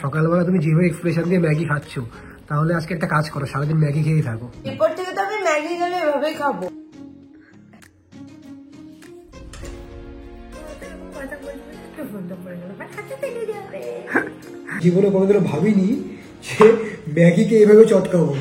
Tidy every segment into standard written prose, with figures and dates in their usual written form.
সকালবেলা তুমি যেভাবে এক্সপ্রেশন দিয়ে ম্যাগি খাচ্ছ, তাহলে আজকে একটা কাজ করো, সারাদিন ম্যাগি খেয়েই থাকো। এরপর থেকে তো আমি ম্যাগি গেলে এভাবেই খাবো। জীবনে কোনোদিনও ভাবিনি যে ম্যাগিকে এইভাবে চটকাবো।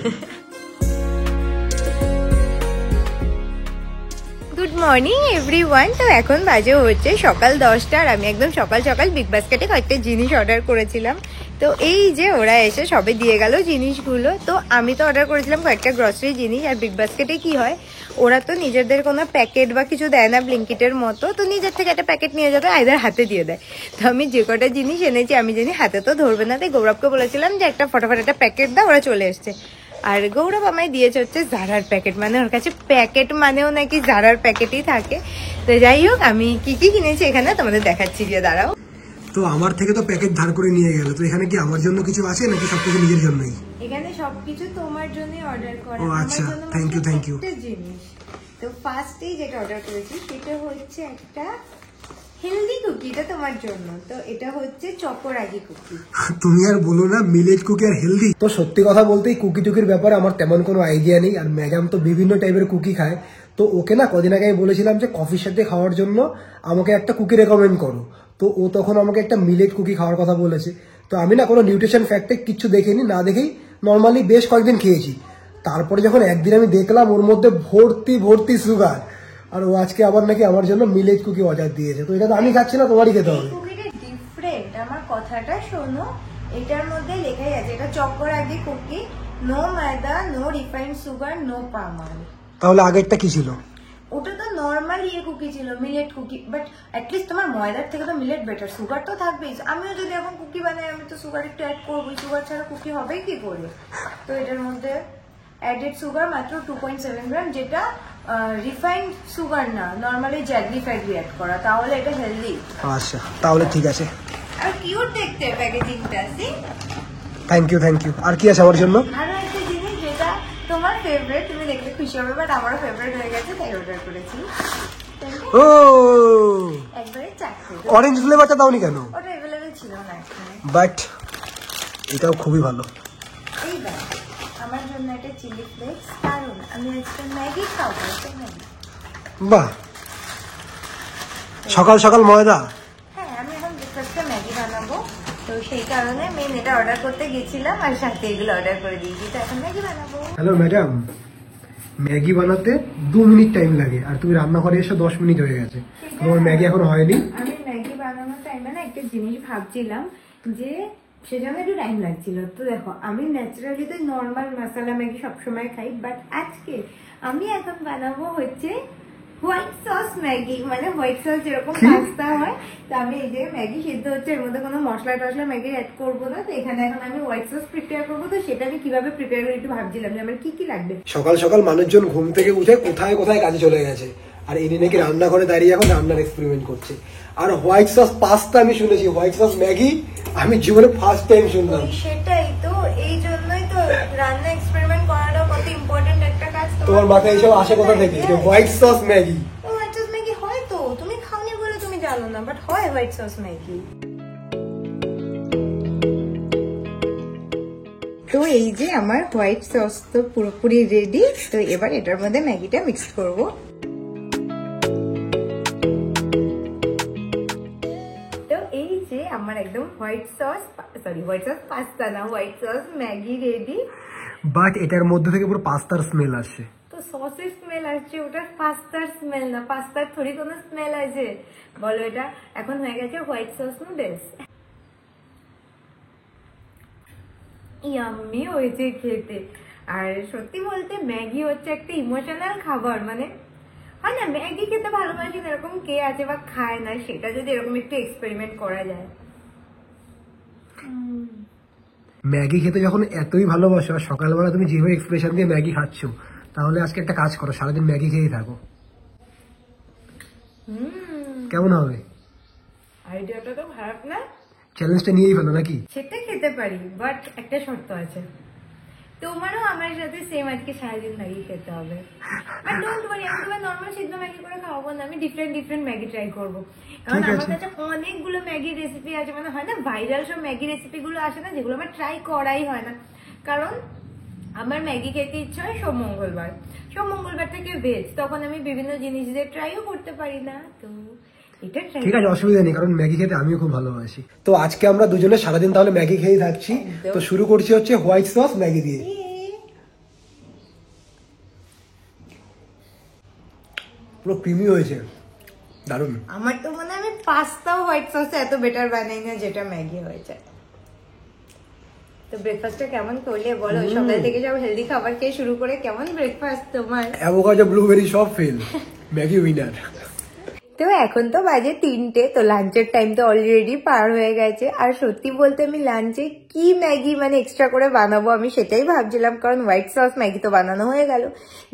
Good morning everyone. তো এখন বাজে হচ্ছে সকাল 10টা আর আমি একদম সকাল সকাল বিগ বাস্কেটে কয়েকটা জিনিস অর্ডার করেছিলাম। তো এই যে ওরা এসে সবে দিয়ে গেল জিনিসগুলো। তো আমি তো অর্ডার করেছিলাম কয়েকটা গ্রসারি জিনিস, আর বিগ বাস্কেটে কি হয়, ওরা তো নিজেদের কোনো প্যাকেট বা কিছু দেয় না ব্লিঙ্কিটের মতো, তো নিজের থেকে একটা প্যাকেট নিয়ে যাবে, আইদার হাতে দিয়ে দেয়। তো আমি যে কটা জিনিস এনেছি আমি জানি হাতে তো ধরবে না, তাই গৌরবকে বলেছিলাম যে একটা ফটাফট একটা প্যাকেট দাও, ওরা চলে এসছে। আর গৌরব আমায় দিয়েছে হচ্ছে জারার প্যাকেট, মানে ওর কাছে প্যাকেট মানেও নাকি জারার প্যাকেটই থাকে। তো যাই হোক, আমি কি কি কিনেছি এখানে তোমাদের দেখাচ্ছি, দিয়ে দাঁড়াও। তো আমার থেকে তো প্যাকেট ধার করে নিয়ে গেল, তো এখানে কি আমার জন্য কিছু আছে নাকি সবকিছু নিজের জন্যই? এখানে সবকিছু তোমার জন্যই অর্ডার করা। ও আচ্ছা, থ্যাংক ইউ। জিনিস তো ফার্স্টেই যেটা অর্ডার করেছি সেটা হচ্ছে একটা হেলদি কুকি, এটা তোমার জন্য। তো এটা হচ্ছে চকোরাগি কুকি। তুমি আর বলো না, মিলেট কুকি আর হেলদি। তো সত্যি কথা বলতে কুকি টুকির ব্যাপারে আমার তেমন কোনো আইডিয়া নেই, আর ম্যাডাম তো বিভিন্ন টাইপের কুকি খায়। তো ওকে না কদিন আগে আমি বলেছিলাম যে কফির সাথে খাওয়ার জন্য আমাকে একটা কুকি রেকমেন্ড করো, তো ও তখন আমাকে একটা মিলেট কুকি খাওয়ার কথা বলেছে। তো আমি না কোনো নিউট্রিশন ফ্যাক্টে কিচ্ছু দেখিনি, না দেখেই নর্মালি বেশ কয়েকদিন খেয়েছি। তারপরে যখন একদিন আমি দেখলাম ওর মধ্যে ভর্তি ভর্তি সুগার, আর ও আজকে আবার নাকি আমার জন্য মিলেট কুকি অর্ডার দিয়েছে। তো এটা তো আমি খাচ্ছি না, তোমারই খেতে হবে। কুকিটা ডিফারেন্ট, আমার কথাটা শোনো। এটার মধ্যে লেখাই আছে এটা চকোরাগি কুকি, নো ময়দা, no refined sugar, no palm oil. তাহলে আগেরটা কি ছিল? ওটা তো নর্মাল কুকি ছিল, মিলেট কুকি, বাট অ্যাটলিস্ট তোমার ময়দার থেকে তো মিলেট বেটার। সুগার তো থাকবেই, আমিও যদি এখন কুকি বানাই আমি তো সুগার একটু অ্যাড করবোই, সুগার ছাড়া কুকি হবেই কি করে। তো এটার মধ্যে অ্যাডেড সুগার মাত্র 2.7 গ্রাম, যেটা রিফাইন্ড সুগার না, নর্মালি জ্যাগরি ফ্যাগরি অ্যাড করা, তাহলে এটা হেলদি। আচ্ছা তাহলে ঠিক আছে। আর কিউট দেখতে প্যাকেজিংটা, সি। Thank you. আর কি আছে আমার জন্য? আরো একটা জিনিস যেটা তোমার ফেভারিট, তুমি দেখলে খুশি হবে, বাট আমারও ফেভারিট হয়ে গেছে তাই অর্ডার করেছি। ও একবারে চারটে। অরেঞ্জ ফ্লেভারটা দাওনি কেন? ওটা অ্যাভেলেবেল ছিল না এখানে, বাট এটাও খুবই ভালো। এইবার আমার জন্য একটা চিলি ফ্লেক্স, কারণ আমি আজকে ম্যাগি খাবো। বাহ, সকাল সকাল ময়দা। হ্যাঁ, আমি এখন ব্রেকফাস্টে ম্যাগি বানাবো, তো সেই কারণে মেন এটা অর্ডার করতে গেছিলাম, আর সাথে এগুলো অর্ডার করে দিয়েছি, তো এখন ম্যাগি বানাবো। হ্যালো ম্যাডাম, ম্যাগি বানাতে 2 মিনিট টাইম লাগে, আর তুমি রান্নাঘরে এসে 10 মিনিট হয়ে গেছে, তোমার ম্যাগি এখনো হয়নি। আমি ম্যাগি বানানোর টাইমে না একটা জিনিস ভাবছিলাম যে সেজন্য একটু টাইম লাগছিল। তো দেখো, আমি ন্যাচারালি তো নর্মাল মশলা ম্যাগি সবসময় খাই, বাট আজকে আমি এখন বানাবো হচ্ছে হোয়াইট সস ম্যাগি, মানে হোয়াইট সস যেরকম পাস্তা হয়। তো আমি এই যে ম্যাগি সিদ্ধ হচ্ছে, এর মধ্যে কোনো মশলা টসলা ম্যাগি অ্যাড করবো না, তো এখানে এখন আমি হোয়াইট সস প্রিপেয়ার করবো। তো সেটা আমি কিভাবে প্রিপেয়ার করি একটু ভাবছিলাম যে আমার কি কি লাগবে। সকাল সকাল মানুষজন ঘুম থেকে উঠে কোথায় কোথায় কাজে চলে গেছে, আর ইনি নাকি রান্নাঘরে দাঁড়িয়ে এখন রান্নার এক্সপেরিমেন্ট করছে। আর হোয়াইট সস পাস্তা আমি শুনেছি, হোয়াইট সস ম্যাগি আমি জীবনে ফার্স্ট টাইম শুনলাম। সেটাই তো, এই জন্যই তো রান্না এক্সপেরিমেন্ট করাটা কত ইম্পর্টেন্ট একটা কাজ। তোমার মাথায় এইসব আসে কোথা থেকে যে white sauce Maggi? White sauce Maggi হয় তো, তুমি খাওনি বলে তুমি জানো না, বাট হয় হোয়াইট সস ম্যাগি। তো এই যে আমার হোয়াইট সস তো পুরোপুরি রেডি। তো এবার এটার মধ্যে ম্যাগিটা মিক্স করব। তো এই যে আমার একদম হোয়াইট সস পাস্তা না, white sauce Maggi ready. But এটার মধ্যে থেকে পুরো পাস্তার স্মেল আসছে। তো সসের স্মেল আসছে, ওটা পাস্তার স্মেল না, পাস্তার থোড়ি কোনো স্মেল আছে বলো। এটা এখন হয়ে গেছে হোয়াইট সস নুডলস। ইয়াম্মি হয়েছে খেতে। আর সত্যি বলতে ম্যাগি হচ্ছে একটা ইমোশনাল খাবার, মানে হয় না, ম্যাগি খেতে ভালোবাসি না এরকম কে আছে বা খায় না, সেটা যদি এরকম একটু এক্সপেরিমেন্ট করা যায়। ম্যাগি খেতে যখন এতই ভালোবাসো, আর সকালবেলা তুমি যেভাবে এক্সপ্রেশন দিয়ে ম্যাগি খাচ্ছ, তাহলে আজকে একটা কাজ করো, সারাদিন ম্যাগি খেয়েই থাকো। কেমন হবে? আইডিয়াটা তো খারাপ না। চ্যালেঞ্জটা নিয়েই ফেলো নাকি? সেটা খেতে পারি, বাট একটা শর্ত আছে, তোমারও আমার সাথে সেম আজকে সারাদিন ম্যাগি খেতে হবে। আর ডোন্ট ওয়ারি, আমি তোমার নর্মাল সিদ্ধ ম্যাগি করে খাওয়াবো না, আমি ডিফারেন্ট ম্যাগি ট্রাই করবো। কারণ আমার কাছে অনেকগুলো ম্যাগি রেসিপি আছে, মানে হয় না ভাইরাল সব ম্যাগি রেসিপি গুলো আসে না, যেগুলো আমার ট্রাই করাই হয় না। কারণ আমার ম্যাগি খেতে ইচ্ছা হয় সব মঙ্গলবার থেকে ভেজ, তখন আমি বিভিন্ন জিনিস দিয়ে ট্রাইও করতে পারি না। তো ঠিক আছে, অসুবিধা নেই, কারণ ম্যাগি খেতে আমিও খুব ভালোবাসি। তো আজকে আমরা দুজনে সারাদিন তাহলে ম্যাগি খেয়েই থাকছি। তো শুরু করছি হচ্ছে হোয়াইট সস ম্যাগি দিয়ে। পুরো ক্রিমি হয়েছে, দারুণ। আমার তো মনে হয় আমি পাস্তাও হোয়াইট সসে এত বেটার বানাই না যেটা ম্যাগি হয়েছে। তো ব্রেকফাস্টটা কেমন করলে বলো? সকাল থেকে সব হেলদি খাবার খেয়ে শুরু করে কেমন ব্রেকফাস্ট তোমার? অ্যাভোকাডো ব্লুবেরি সব ফেল, ম্যাগি উইনার। তো এখন তো বাজে 3টে, তো লাঞ্চের টাইম তো অলরেডি পার হয়ে গেছে। আর সত্যি বলতে আমি লাঞ্চে কি ম্যাগি মানে এক্সট্রা করে বানাবো আমি সেটাই ভাবছিলাম, কারণ হোয়াইট সস ম্যাগি তো বানানো হয়ে গেল।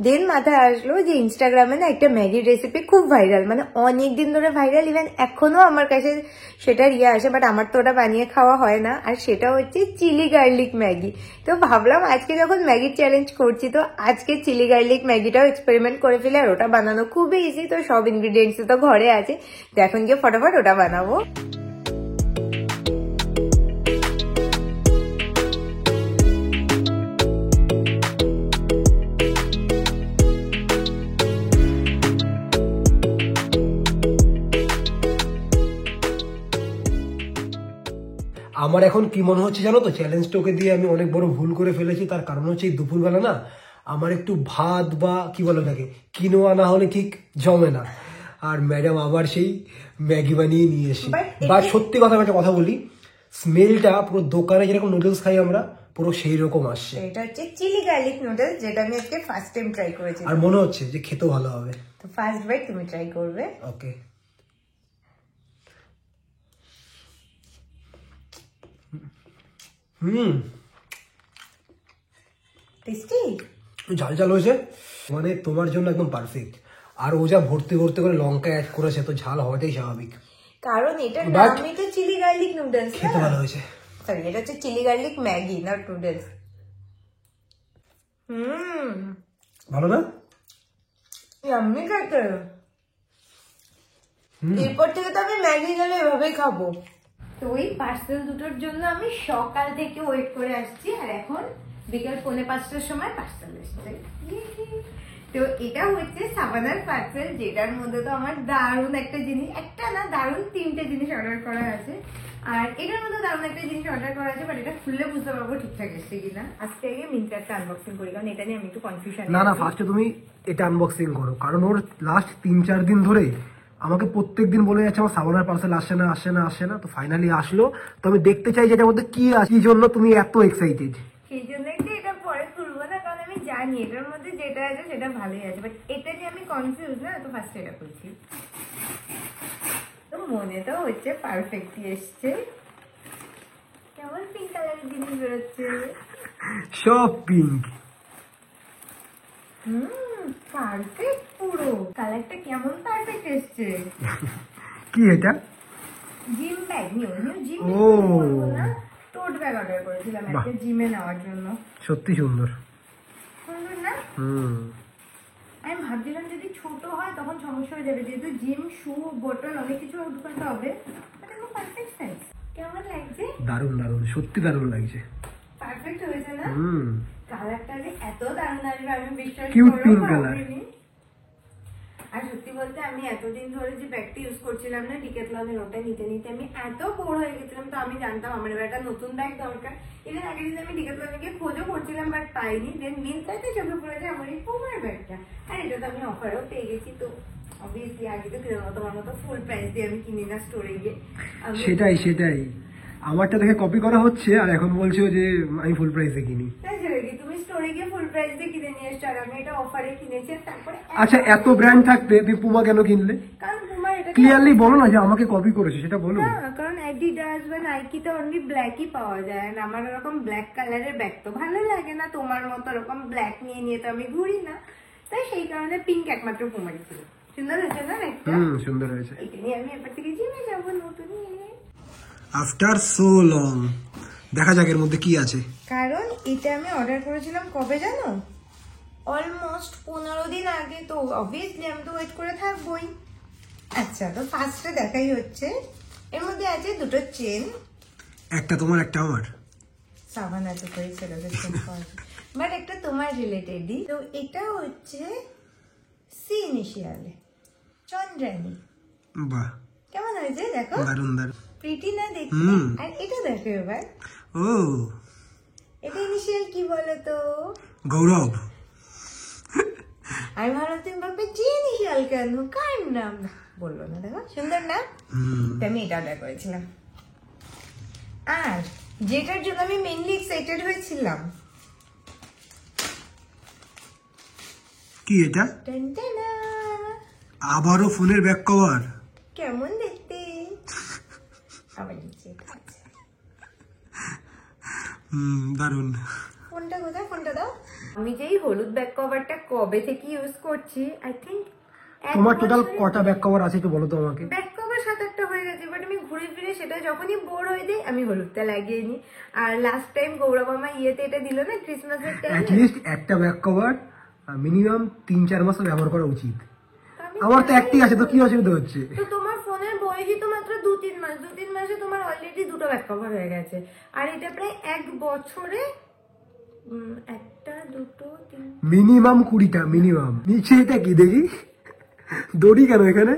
দেন মাথায় আসলো যে ইনস্টাগ্রামে না একটা ম্যাগির রেসিপি খুব ভাইরাল, মানে অনেক দিন ধরে ভাইরাল, ইভেন এখনো আমার কাছে সেটার আসে, বাট আমার তো ওটা বানিয়ে খাওয়া হয় না। আর সেটা হচ্ছে চিলি গার্লিক ম্যাগি। তো ভাবলাম আজকে যখন ম্যাগির চ্যালেঞ্জ করছি, তো আজকে চিলি গার্লিক ম্যাগিটাও এক্সপেরিমেন্ট করে ফেলে। আর ওটা বানানো খুবই ইজি, তো সব ইনগ্রিডিয়েন্টস তো ঘরে আছে, তো এখন গিয়ে ফটাফট ওটা বানাবো। আমার এখন কি মনে হচ্ছে জানো তো, চ্যালেঞ্জটাকে দিয়ে আমি অনেক বড় ভুল করে ফেলেছি। তার কারণ হচ্ছে এই দুপুরবেলা না আমার একটু ভাত বা কি বলে ওটাকে কিনোয়া না হলে ঠিক জমে না। আর ম্যাডাম আবার সেই ম্যাগি বানিয়ে নিয়ে এসে, বা সত্যি কথা একটা কথা বলি, স্মেলটা পুরো দোকানে যেরকম নুডলস খাই আমরা পুরো সেই রকম আসছে। এটা হচ্ছে চিলি গার্লিক নুডলস, যেটা আমি আজকে ফার্স্ট টাইম ট্রাই করেছি। আর মনে হচ্ছে যে খেতেও ভালো হবে। তো ফার্স্ট বাইট তুমি ট্রাই করবে। ওকে। টেস্টি, ঝাল ঝাল হয়েছে, মানে তোমার জন্য একদম পারফেক্ট। আর ও যা ভর্তি ভর্তি করে লঙ্কা অ্যাড করেছে, তো ঝাল হওয়াটাই স্বাভাবিক, কারণ এটার নামই তো চিলি গার্লিক নুডলস। খেতে ভালো হয়েছে। সরি, এটা হচ্ছে chilli garlic Maggi, not noodles. ভালো না? ইয়াম্মি খেতে। এরপর থেকে তো আমি ম্যাগি গেলে এভাবেই খাবো। তো ওই পার্সেল দুটোর জন্য আমি সকাল থেকে ওয়েট করে আসছি, আর এখন বিকেল 4:45টার সময় পার্সেল এসছে। তো এটা হচ্ছে সাবানার পার্সেল, যেটার মধ্যে তো আমার দারুণ একটা জিনিস, একটা না দারুণ 3টে জিনিস অর্ডার করা আছে। আর এটার মধ্যে দারুণ একটা জিনিস অর্ডার করা আছে, বাট এটা খুললে বুঝতে পারবো ঠিকঠাক এসছে কিনা। আজকে আগে মিন্ত্রাটা আনবক্সিং করি, কারণ এটা নিয়ে আমি একটু কনফিউশন। না ফার্স্টে তুমি এটা আনবক্সিং করো, কারণ ওর লাস্ট 3-4 দিন ধরে আমাকে প্রত্যেকদিন বলে যাচ্ছে আমার সাবানার পার্সেল আসছে না। তো ফাইনালি আসলো। তো আমি দেখতে চাই যে এটার মধ্যে কি আছে, কি জন্য তুমি এত এক্সাইটেড। সেই জন্যই তো এটা পরে খুলবো না, কারণ আমি জানি এটার মধ্যে যেটা আছে সেটা ভালোই আছে, বাট এটা নিয়ে আমি কনফিউজ না। তো ফার্স্ট এটা খুলছি। তো মনে তো হচ্ছে পারফেক্টই এসছে। কেমন পিঙ্ক কালারের জিনিস বেরোচ্ছে, সব পিঙ্ক। পারফেক্ট, পুরো কালারটা কেমন পারফেক্ট এসছে। কি এটা? জিম ব্যাগ, নিউ জিম না, টোট ব্যাগ অর্ডার করেছিলাম একটা জিমে নেওয়ার জন্য। সত্যি সুন্দর, সুন্দর না? আমি ভাবছিলাম যদি ছোট হয় তখন সমস্যা হয়ে যাবে, যেহেতু জিম শু বোতল অনেক কিছু ঢুকাতে হবে। Perfect size. কেমন লাগছে? দারুণ সত্যি দারুণ লাগছে। পারফেক্ট হয়েছে না? কালারটা যে এত দারুণ আসবে আমি বিশ্বাস করিনি। আর সত্যি বলতে আমি এতদিন ধরে যে ব্যাগটা ইউজ করছিলাম না ডিক্যাথলনের, ওটা নিতে আমি এত বোর হয়ে গেছিলাম। তো আমি জানতাম আমার এবার একটা নতুন ব্যাগ দরকার। এবার আগের দিন আমি ডিক্যাথলনে গিয়ে খোঁজও করছিলাম, বাট পাইনি। দেন মিন্ত্রাতে চোখে পড়েছে আমার এই পুমার ব্যাগটা, আর এটা তো আমি অফারও পেয়ে গেছি। তো অবভিয়াসলি আগে তো তোমার মতো ফুল প্রাইস দিয়ে আমি কিনি না স্টোরে গিয়ে। সেটাই আমারটা দেখে কপি করা হচ্ছে, আর এখন বলছো যে আমি ফুল প্রাইসে কিনি। তুমি স্টোরে গিয়ে ফুল প্রাইস দিয়ে কিনে নিয়ে এসছো, আর আমি এটা অফারে কিনেছি। তারপরে আচ্ছা, এত ব্র্যান্ড থাকতে তুমি পুমা কেন কিনলে? কারণ পুমার এটা ক্লিয়ারলি বলো না যে আমাকে কপি করেছে, সেটা বলো। কারণ অ্যাডিডাস বা নাইকিতে অনলি ব্ল্যাকই পাওয়া যায়, আর আমার এরকম ব্ল্যাক কালারের ব্যাগ তো ভালো লাগে না। তোমার মতো এরকম ব্ল্যাক নিয়ে তো আমি ঘুরি না, তাই সেই কারণে পিঙ্ক একমাত্র পুমারই ছিল। সুন্দর হয়েছে না ব্যাগটা? সুন্দর হয়েছে। এটা নিয়ে আমি এবার থেকে জিমে যাবো নতুন নিয়ে। আফটার সো লং দেখা যাক এর মধ্যে কি আছে। কারণ এটা আমি অর্ডার করেছিলাম কবে জানো, অলমোস্ট 15 দিন আগে, তো অবভিয়াসলি আমি তো ওয়েট করে থাকবোই। আচ্ছা, তো ফার্স্টে দেখাই হচ্ছে এর মধ্যে আছে দুটো চেন, একটা তোমার একটা আমার। সাবান আছে তো সেলিব্রেশন করে, বাট একটা তোমার রিলেটেডই। তো এটা হচ্ছে সি ইনিশিয়ালে চন্দ্রানী। বাহ, কেমন হয়েছে দেখো, দারুণ দারুণ, প্রিটি না দেখতে? আর এটা দেখো এবার, ও এটা ইনিশিয়াল কি বলো তো? গৌরব। আমি ভালো তুমি ভাববে যে ইনিশিয়াল কেন, কার নাম বললো না, দেখো সুন্দর না? তো আমি এটা অর্ডার করেছিলাম। আর যেটার জন্য আমি মেইনলি এক্সাইটেড হয়েছিলাম, কি এটা? টানটানা, আবারও ফোনের ব্যাক কভার। কেমন দেখতে, আবার নিচে আছে। দারুণ। ফোনটা কোথায়, ফোনটা দাও। আমি যেই হলুদ ব্যাক কভারটা কবে থেকে ইউজ করছি, আই থিঙ্ক তোমার টোটাল কটা ব্যাক কভার আছে একটু বলো তো আমাকে। ব্যাক কভার 7-8টা হয়ে গেছে, বাট আমি ঘুরে ফিরে সেটা যখনই বোর হয়ে যাই আমি হলুদটা লাগিয়ে নিই। আর লাস্ট টাইম গৌরব আমার ইয়েতে এটা দিল না, ক্রিসমাসের টাইমে, অ্যাটলিস্ট একটা ব্যাক কভার মিনিমাম 3-4 মাস ব্যবহার করা উচিত। আমার তো একটাই আছে, তো কি অসুবিধা হচ্ছে? তো তোমার ফোনের বয়সই তো মাত্র 2-3 মাস, 2-3 মাসে তোমার অলরেডি দুটো ব্যাক কভার হয়ে গেছে। আর এটা প্রায় 1 বছরে একটা, দুটো, তিন, মিনিমাম 20টা মিনিমাম। নিচে এটা কি দেখি, দড়ি কেন এখানে?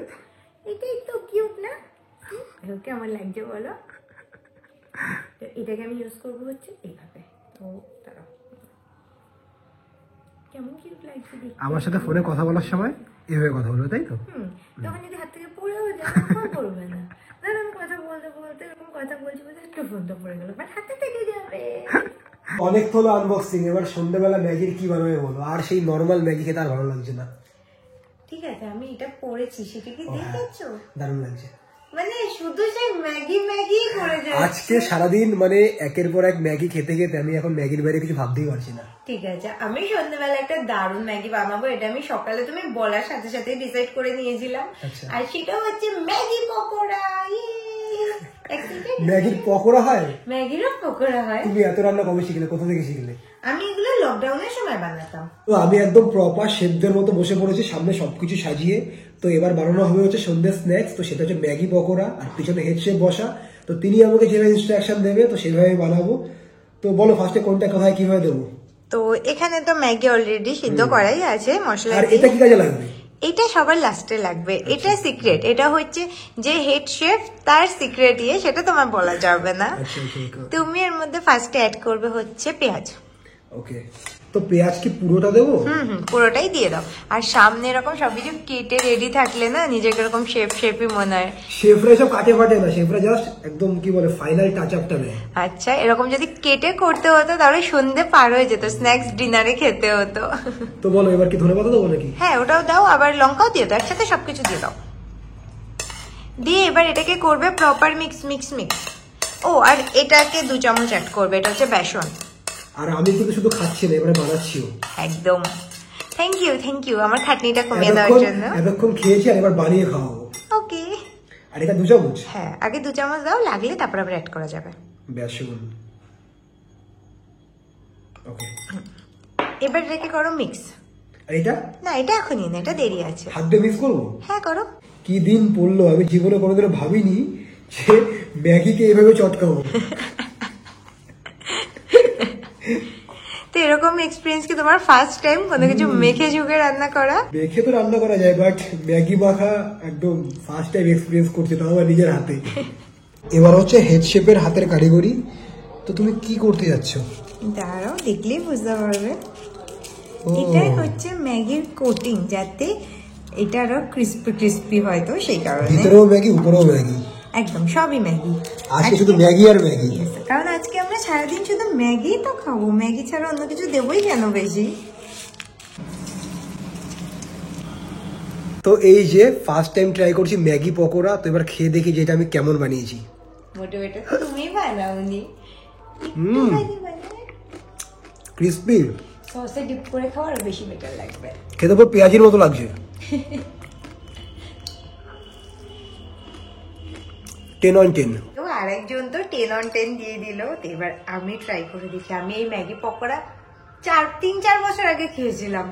এটাই তো কিউট না? কেমন লাগছে বলো? তো এটাকে আমি ইউজ করবো হচ্ছে এইভাবে। তো দাঁড়াও, কেমন কিউট লাগছে দেখতে। আমার সাথে ফোনে কথা বলার সময় এভাবে কথা বলবে, তাই তো? তখন যদি হাত থেকে পড়েও যায় তখন পড়বে না। ধরো আমি কথা বলতে বলতে এরকম কথা বলছি বলতে একটু ফোনটা পড়ে গেল, বাট হাতে থেকে যাবে। অনেক তো হলো আনবক্সিং, এবার সন্ধ্যাবেলা ম্যাগির কি বানাবে বলো? আর সেই নর্মাল ম্যাগি খেতে আর ভালো লাগছে না। ঠিক আছে, আমি এটা পড়েছি, সেটা কি দেখেছো? দারুণ লাগছে। মানে শুধু সেই ম্যাগি ম্যাগি করে যায়। আজকে সারাদিন মানে একের পর এক ম্যাগি খেতে খেতে আমি এখন ম্যাগির বাইরে কিছু ভাবতেই পারছি না। ঠিক আছে, আমি সন্ধ্যাবেলা একটা দারুণ ম্যাগি বানাবো, এটা আমি সকালে তুমি বলার সাথে সাথে ডিসাইড করে নিয়েছিলাম। আচ্ছা। আর সেটা হচ্ছে ম্যাগি পকোড়া। ম্যাগির পকোড়া হয়? ম্যাগিরও পকোড়া হয়। তুমি এত রান্না কবে শিখলে, কোথা থেকে শিখলে? আমি এগুলো লকডাউনের সময় বানাতাম। তো আমি একদম প্রপার শেফদের মতো বসে পড়েছি, সামনে সবকিছু সাজিয়ে। তো এবার বানানো হবে হচ্ছে সন্ধ্যের স্ন্যাক্স, তো সেটা হচ্ছে ম্যাগি পকোড়া। আর পিছনে হেড শেফ বসা, তো তিনি আমাকে যেভাবে ইনস্ট্রাকশন দেবে তো সেভাবে বানাবো। তো বলো ফার্স্টে কোনটা কোথায় কিভাবে দেবো? তো এখানে তো ম্যাগি অলরেডি সিদ্ধ করাই আছে মশলা। আর এটা কি কাজে লাগবে? এটা সবার লাস্টে লাগবে, এটা সিক্রেট, এটা হচ্ছে যে হেড শেফ তার সিক্রেট ইয়ে, সেটা তোমার বলা যাবে না। তুমি এর মধ্যে ফার্স্টে অ্যাড করবে হচ্ছে পেঁয়াজ। ওকে, তো পেঁয়াজ কি পুরোটা দেবো? পুরোটাই দিয়ে দাও। আর সামনে এরকম সবকিছু কেটে রেডি থাকলে না নিজেকে এরকম শেফই মনে হয়। শেফরা সব কাটে ফাটে না, শেফরা জাস্ট একদম কি বলে ফাইনাল টাচ আপটা নেয়। আচ্ছা, এরকম যদি কেটে করতে হতো তাহলে সন্ধে পার হয়ে যেত, স্ন্যাক্স ডিনারে খেতে হতো। তো বলো এবার কি ধনেপাতা দেবো নাকি? হ্যাঁ, ওটাও দাও, আবার লঙ্কাও দিয়ে দাও, একসাথে সবকিছু দিয়ে দাও। দিয়ে এবার এটাকে করবে প্রপার মিক্স মিক্স মিক্স। ও, আর এটাকে 2 চামচ অ্যাড করবে, এটা হচ্ছে বেসন। আর আমি কিন্তু শুধু খাচ্ছি না, এবারে বানাচ্ছিও। একদম, থ্যাংক ইউ আমার খাটনিটা কমিয়ে দেওয়ার জন্য। এতক্ষণ খেয়েছি আর এবার বানিয়ে খাওয়াবো। ওকে। আর এটা 2 চামচ? হ্যাঁ, আগে 2 চামচ দাও, লাগলে তারপর আবার অ্যাড করা যাবে। বেসন। ওকে, এবার রেখে করো মিক্স। আর এটা? না, এটা এখনই না, এটা দেরি আছে। হাত দিয়ে মিক্স করবো? হ্যাঁ, করো। কি দিন পড়লো, আমি জীবনে কোনোদিনও ভাবিনি যে ম্যাগিকে এভাবে চটকাবো। তো এরকম এক্সপিরিয়েন্স কি তোমার ফার্স্ট টাইম কোনো কিছু মেখে ঝুঁকে রান্না করা? মেখে তো রান্না করা যায়, বাট ম্যাগি মাখা একদম ফার্স্ট টাইম এক্সপিরিয়েন্স করছি, তাও আবার নিজের হাতে। এবার হচ্ছে হেড শেফের হাতের কারিগরি। তো তুমি কি করতে যাচ্ছ? দাঁড়াও, দেখলেই বুঝতে পারবে। এটাই হচ্ছে ম্যাগির কোটিং, যাতে এটা আরো ক্রিস্পি ক্রিস্পি হয়, তো সেই কারণে। ভিতরেও ম্যাগি উপরেও ম্যাগি, একদম সবই ম্যাগি। আজকে শুধু ম্যাগি আর ম্যাগি। কারণ আজকে আমরা সারাদিন শুধু ম্যাগি তো খাবো, ম্যাগি ছাড়া অন্য কিছু দেবোই কেন বেশি। তো এই যে ফার্স্ট টাইম ট্রাই করছি ম্যাগি পকোড়া, তো এবার খেয়ে দেখি যে এটা আমি কেমন বানিয়েছি। মোটিভেটর তুমি বানাওনি, ক্রিস্পি, সসে ডিপ করে খাওয়া আরো বেশি বেটার লাগবে। খেতে পুরো পেঁয়াজের মতো লাগছে। 10 on 10। তো আরেকজন তো 10 on 10 দিয়ে দিল। তো এবার আমি ট্রাই করে দেখি। আমি এই ম্যাগি পকোড়া 3-4 বছর আগে খেয়েছিলাম,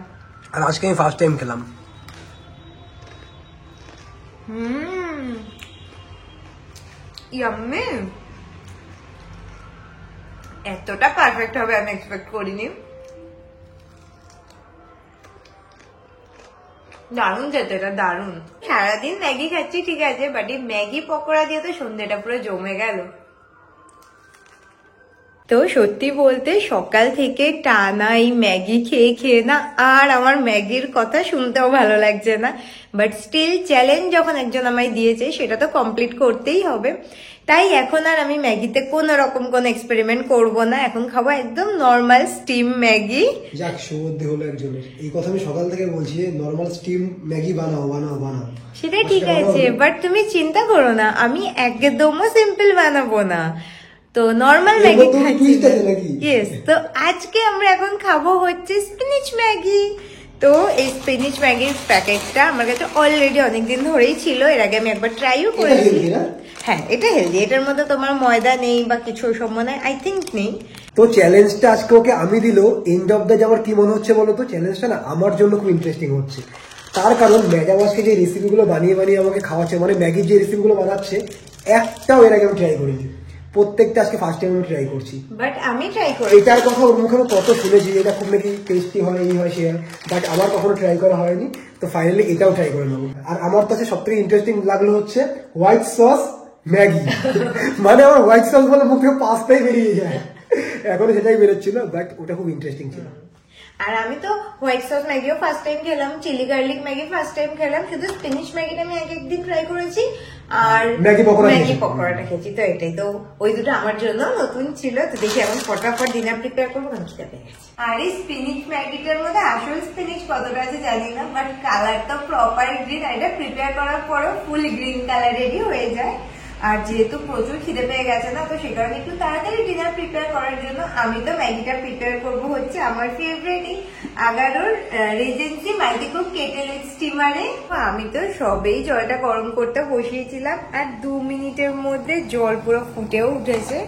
আর আজকে আমি ফার্স্ট টাইম খেলাম। ইয়াম্মি, এতটা পারফেক্ট হবে আমি এক্সপেক্ট করিনি। দারুণ যেতে, এটা দারুণ। সারাদিন ম্যাগি খাচ্ছি ঠিক আছে, বাট এই ম্যাগি পকোড়া দিয়ে তো সন্ধ্যেটা পুরো জমে গেল। তো সত্যি বলতে সকাল থেকে টানা এই ম্যাগি খেয়ে খেয়ে না আর আমার ম্যাগির কথা শুনতেও ভালো লাগছে না, বাট স্টিল চ্যালেঞ্জ যখন একজন আমায় দিয়েছে সেটা তো কমপ্লিট করতেই হবে। তাই এখন আর আমি ম্যাগিতে কোনো রকম কোনো এক্সপেরিমেন্ট করব না, এখন খাবো একদম নর্মাল স্টিম ম্যাগি। যাক, সুবুদ্ধি হলো একজনের। এই কথা আমি সকাল থেকে বলছি, নর্মাল স্টিম ম্যাগি বানাও বানাও বানাও। সেটা ঠিক আছে, বাট তুমি চিন্তা করো না, আমি একদমও সিম্পল বানাবো না, তো নর্মাল ম্যাগি খাচ্ছি। ইয়েস, তো আজকে আমরা এখন খাবো হচ্ছে স্পিনিচ ম্যাগি। তো এই স্পিনিচ ম্যাগির প্যাকেটটা আমার কাছে অলরেডি অনেকদিন ধরেই ছিল, এর আগে আমি একবার ট্রাইও করেছি। হ্যাঁ, এটা হেলদি, এটার মধ্যে তোমার ময়দা নেই বা কিছু সম্বন্ধে আই থিঙ্ক নেই। তো চ্যালেঞ্জটা আজকে ওকে আমি দিল। এন্ড অফ দ্য আমার কি মনে হচ্ছে বলো তো, চ্যালেঞ্জটা না আমার জন্য খুব ইন্টারেস্টিং হচ্ছে। তার কারণ ম্যাডাম আজকে যে রেসিপিগুলো বানিয়ে বানিয়ে আমাকে খাওয়াচ্ছে, মানে ম্যাগির যে রেসিপিগুলো বানাচ্ছে, একটাও এর আগে আমি ট্রাই করিনি। প্রত্যেকটা আজকে ফার্স্ট টাইম আমি ট্রাই করছি। বাট আমি ট্রাই করি, এটার কথা ওর মুখে আমি কত শুনেছি, এটা খুব নাকি টেস্টি হয়, এই হয় সে হয়, বাট আমার কখনো ট্রাই করা হয়নি। তো ফাইনালি এটাও ট্রাই করে নেবো। আর আমার কাছে সব থেকে ইন্টারেস্টিং লাগলো হচ্ছে হোয়াইট সস ম্যাগি। মানে আমার হোয়াইট সস বলে মুখ থেকে পাস্তাই বেরিয়ে যায়, এখনো সেটাই বেরোচ্ছিল, বাট ওটা খুব ইন্টারেস্টিং ছিল। আর আমি তো হোয়াইট সস ম্যাগিও ফার্স্ট টাইম খেলাম, chilli garlic Maggi first time খেলাম, শুধু স্পিনিশ ম্যাগিটা আমি একদিন ট্রাই করেছি, আর ম্যাগি পকোড়াটা খেয়েছি। তো এটাই, তো ওই দুটো আমার জন্য নতুন ছিল। তো দেখি এখন ফটাফট ডিনার প্রিপেয়ার করবো, কারণ খিদে পেয়ে গেছে। আর এই স্পিনিশ ম্যাগিটার মধ্যে আসল স্পিনিশ কতটা আছে জানি না, বাট কালারটা প্রপার গ্রিন, এটা প্রিপেয়ার করার পরেও ফুল গ্রিন কালারেরই হয়ে যায়। আর যেহেতু প্রচুর খিদে পেয়ে গেছে না, তো সে কারণে একটু তাড়াতাড়ি ডিনার প্রিপেয়ার করার জন্য আমি তো ম্যাগিটা প্রিপেয়ার করবো হচ্ছে আমার ফেভারিট আগারোর রিজেন্সি মাল্টিকুক কেটেল স্টিমারে। আমি তো সবেই জলটা গরম করতে বসিয়েছিলাম, আর 2 মিনিটের মধ্যে জল পুরো ফুটেও উঠেছে।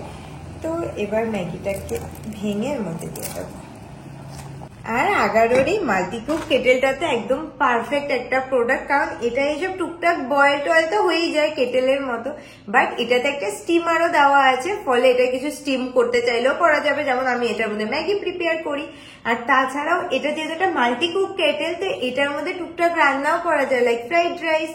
তো এবার ম্যাগিটাকে ভেঙে এর মধ্যে দিয়ে দেবো। আর আগারোর এই মাল্টিকুক কেটেলটাতে একদম পারফেক্ট একটা প্রোডাক্ট, কারণ এটা এইসব টুকটাক বয়েল টয়েল তো হয়েই যায় কেটেলের মতো, বাট এটাতে একটা স্টিমারও দেওয়া আছে, ফলে এটা কিছু স্টিম করতে চাইলেও করা যাবে, যেমন আমি এটার মধ্যে ম্যাগি প্রিপেয়ার করি। আর তাছাড়াও এটা যেহেতু একটা মাল্টিকুক কেটেল, তো এটার মধ্যে টুকটাক রান্নাও করা যায়, like fried rice,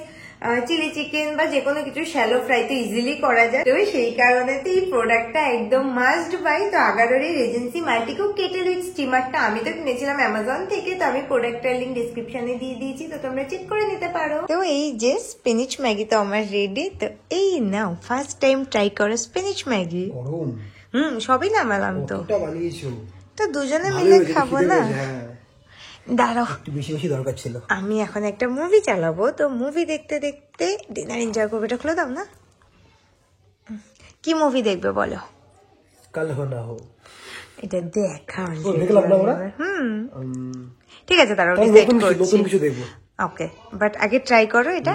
chilli chicken বা যেকোনো কিছু শ্যালো ফ্রাই তো ইজিলি করা যায়। তো সেই কারণে তো এই প্রোডাক্টটা একদম মাস্ট বাই। তো আগারোর এই রিজেন্সি মাল্টিকুক কেটেল উইথ স্টিমারটা আমি তো কিনেছিলাম অ্যামাজন থেকে, তো আমি প্রোডাক্টের লিঙ্ক ডিসক্রিপশনে দিয়ে দিয়েছি, তো তোমরা চেক করে নিতে পারো। তো এই যে স্পিনিচ ম্যাগি তো আমার রেডি। তো এই নাও, ফার্স্ট টাইম ট্রাই করো স্পিনিচ ম্যাগি। সবই নামালাম তো, তো দুজনে মিলে খাবো না। দাঁড়াও, বেশি বেশি দরকার ছিল। আমি এখন একটা মুভি চালাবো, তো মুভি দেখতে দেখতে ডিনার এনজয় করবো। এটা খুলে দাও না। কি মুভি দেখবে বলো? কাল হো না হো। এটা দেখা দেখলাম না আমরা। ঠিক আছে, দাঁড়াও ডিসাইড করছি। নতুন কিছু দেখবো। ওকে, বাট আগে ট্রাই করো এটা।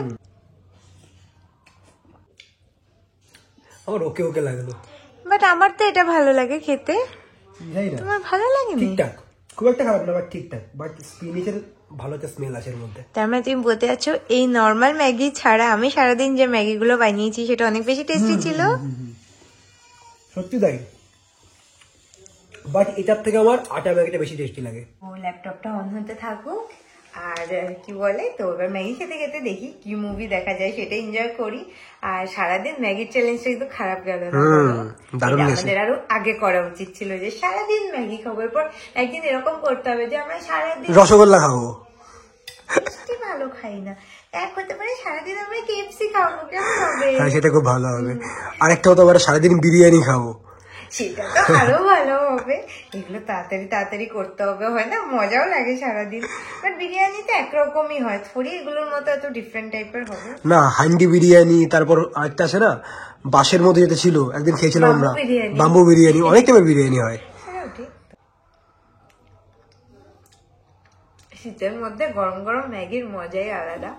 আমার ওকে ওকে লাগলো, বাট আমার তো এটা ভালো লাগে খেতে। তোমার ভালো লাগে? ঠিকঠাক, খুব একটা খারাপ না, বাট ঠিকঠাক। বাট স্পিনিচের ভালো একটা স্মেল আছে এর মধ্যে। তার মানে তুমি বলতে চাচ্ছ এই নর্মাল ম্যাগি ছাড়া আমি সারাদিন যে ম্যাগি গুলো বানিয়েছি সেটা অনেক বেশি টেস্টি ছিল? সত্যি তাই, বাট এটার থেকে আমার আটা ম্যাগিটা বেশি টেস্টি লাগে। ও ল্যাপটপটা অন হতে থাকুক, আর কি বলে, তো এবার ম্যাগি খেতে খেতে দেখি কি মুভি দেখা যায়, সেটা এনজয় করি। আর সারাদিন ম্যাগির চ্যালেঞ্জটা কিন্তু খারাপ গেল না, আমাদের আরো আগে করা উচিত ছিল, যে সারাদিন ম্যাগি খাবো, এরপর একদিন এরকম করতে হবে যে আমরা সারাদিন রসগোল্লা খাবো। ভালো খাই না, এক হতে পারে সারাদিন আমরা কেএফসি খাবো, কেমন হবে? হ্যাঁ, সেটা খুব ভালো হবে। আরেকটা হতে পারে সারাদিন বিরিয়ানি খাবো, সেটা তো আরো ভালো হবে। এগুলো তাড়াতাড়ি তাড়াতাড়ি করতে হবে, হয় না? মজাও লাগে সারাদিন, বাট বিরিয়ানি তো একরকমই হয়, থোড়ি এগুলোর মতো এত ডিফারেন্ট টাইপের হবে না। হান্ডি বিরিয়ানি, তারপর আরেকটা আছে না বাঁশের মধ্যে যেটা ছিল, একদিন খেয়েছিলাম আমরা, বাম্বু বিরিয়ানি, অনেক টাইপের বিরিয়ানি হয়। শীতের মধ্যে গরম গরম ম্যাগির মজাই আলাদা।